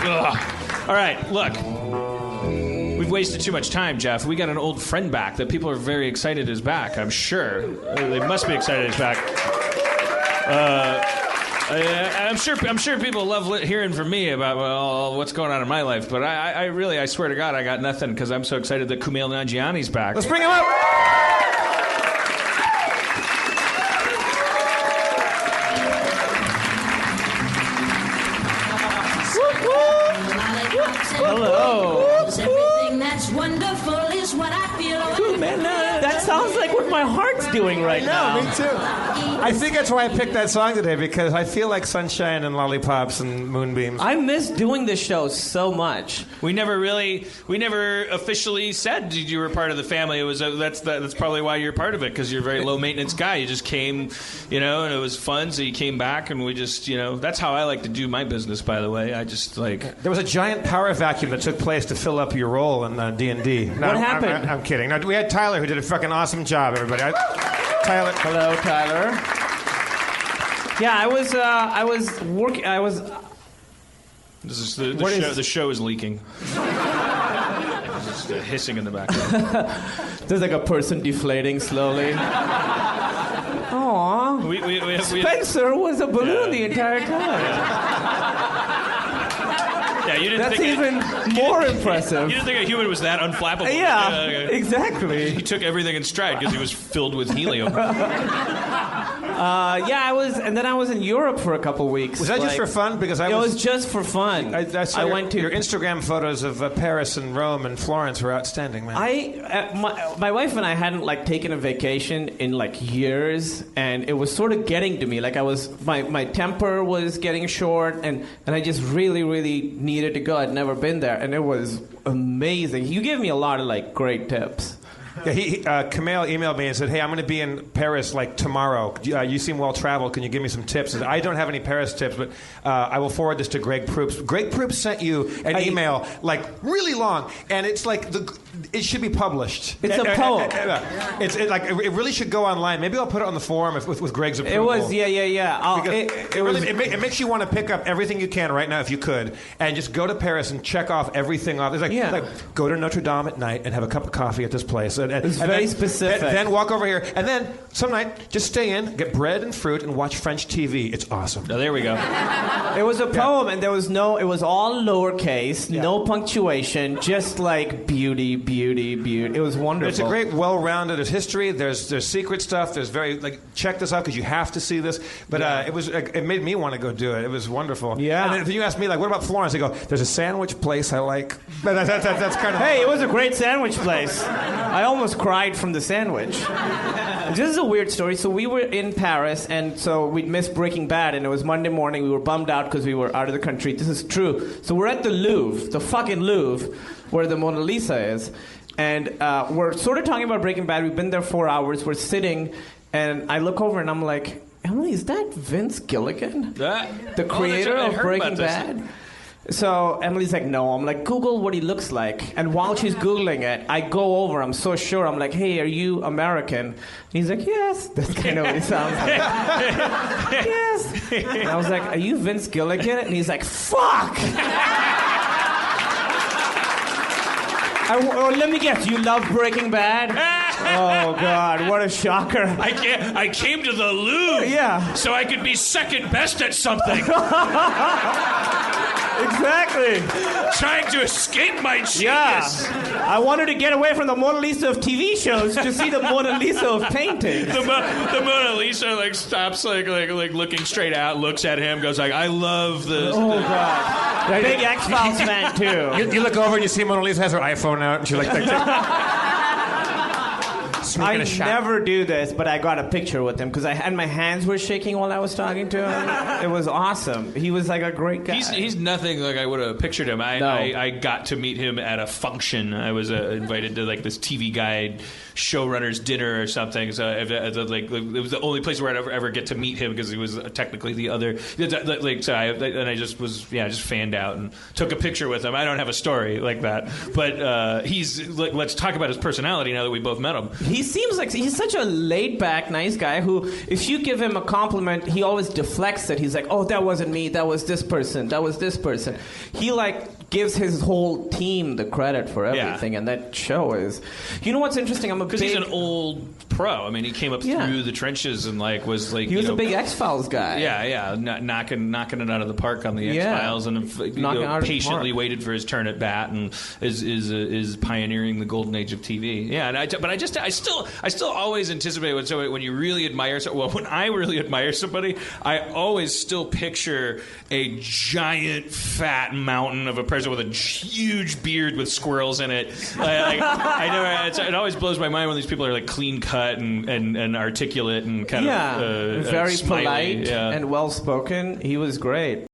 All right, look. We've wasted too much time, Jeff. We got an old friend back that people are very excited is back, I'm sure. They must be excited is back. I'm sure people love hearing from me about what's going on in my life, but I swear to God, I got nothing because I'm so excited that Kumail Nanjiani's back. Let's bring him up. Hello. Everything that's wonderful is what I feel. Ooh, man, that sounds like what my heart's doing right now. Me too. I think that's why I picked that song today, because I feel like sunshine and lollipops and moonbeams. I miss doing this show so much. We never officially said you were part of the family. It was that's probably why you're part of it, because you're a very low maintenance guy. You just came, and it was fun, so you came back, and we just, that's how I like to do my business. By the way, I just like. There was a giant power vacuum that took place to fill up your role in D&D. No, what happened? I'm kidding. No, we had Tyler, who did a fucking awesome job. Everybody, Tyler. Hello, Tyler. Yeah, I was working. This is the show is leaking. There's just hissing in the background. There's like a person deflating slowly. Aww. Spencer was a balloon the entire time. Yeah, you didn't That's think even more impressive. You didn't think a human was that unflappable? Yeah, exactly. He took everything in stride because he was filled with helium. I was in Europe for a couple weeks. Was that just for fun? Because it was just for fun. I went to your Instagram photos of Paris and Rome and Florence were outstanding, man. My wife and I hadn't taken a vacation in years, and it was sort of getting to me. My temper was getting short, and I just really, really needed to go. I'd never been there, and it was amazing. You gave me a lot of great tips. Yeah, Kumail emailed me and said, "Hey, I'm going to be in Paris tomorrow. You seem well traveled. Can you give me some tips?" And I don't have any Paris tips, but I will forward this to Greg Proops. Greg Proops sent you an email really long, and it's it should be published. It's a poem. It really should go online. Maybe I'll put it on the forum with Greg's approval. It was yeah. It makes you want to pick up everything you can right now if you could, and just go to Paris and check off everything off. It's go to Notre Dame at night and have a cup of coffee at this place. It's very specific. Then walk over here, and then some night just stay in, get bread and fruit, and watch French TV. It's awesome. Oh, there we go. It was a poem, and it was all lowercase, no punctuation, just beauty. It was wonderful. It's a great, well-rounded history. There's secret stuff. There's check this out because you have to see this. But it made me want to go do it. It was wonderful. Yeah. And then if you ask me what about Florence? I go, there's a sandwich place I like. But that's kind of. Hey, it was a great sandwich place. I almost cried from the sandwich. This is a weird story. So we were in Paris, and so we'd missed Breaking Bad, and it was Monday morning. We were bummed out because we were out of the country. This is true. So we're at the Louvre, the fucking Louvre, where the Mona Lisa is, and we're sort of talking about Breaking Bad. We've been there 4 hours. We're sitting, and I look over, and I'm like, Emily, is that Vince Gilligan? The creator of Breaking Bad? So Emily's like, no. I'm like, Google what he looks like. And while she's Googling it, I go over. I'm so sure. I'm like, hey, are you American? And he's like, yes. That's kind of what he sounds like. Yes. And I was like, are you Vince Gilligan? And he's like, fuck. Let me guess. You love Breaking Bad? Oh, God. What a shocker. I came to the Louvre so I could be second best at something. Exactly. Trying to escape my genius. Yeah. I wanted to get away from the Mona Lisa of TV shows to see the Mona Lisa of paintings. The Mona Lisa stops looking straight out, looks at him, goes I love this. Oh God. Big X-Files fan too. You look over and you see Mona Lisa has her iPhone out and she's I never do this, but I got a picture with him because my hands were shaking while I was talking to him. It was awesome. He was a great guy. He's nothing like I would have pictured him. I got to meet him at a function. I was invited to this TV Guide showrunner's dinner or something. So it was the only place where I'd ever get to meet him because he was technically the other. I just was just fanned out and took a picture with him. I don't have a story like that, but he's let's talk about his personality now that we both met him. he seems like he's such a laid-back, nice guy who, if you give him a compliment, he always deflects it. He's like, oh, that wasn't me. That was this person. That was this person. He, like, gives his whole team the credit for everything, and that show is... You know what's interesting? Because he's an old pro. I mean, he came up through the trenches and, like, was, like... He was a big X-Files guy. Yeah. Knocking it out of the park on the X-Files and patiently waited for his turn at bat and is pioneering the golden age of TV. Yeah, and I still always anticipate when you really admire when I really admire somebody, I always still picture a giant fat mountain of a person with a huge beard with squirrels in it. It always blows my mind when these people are like clean cut and articulate and kind of very smiley. polite and well spoken. He was great.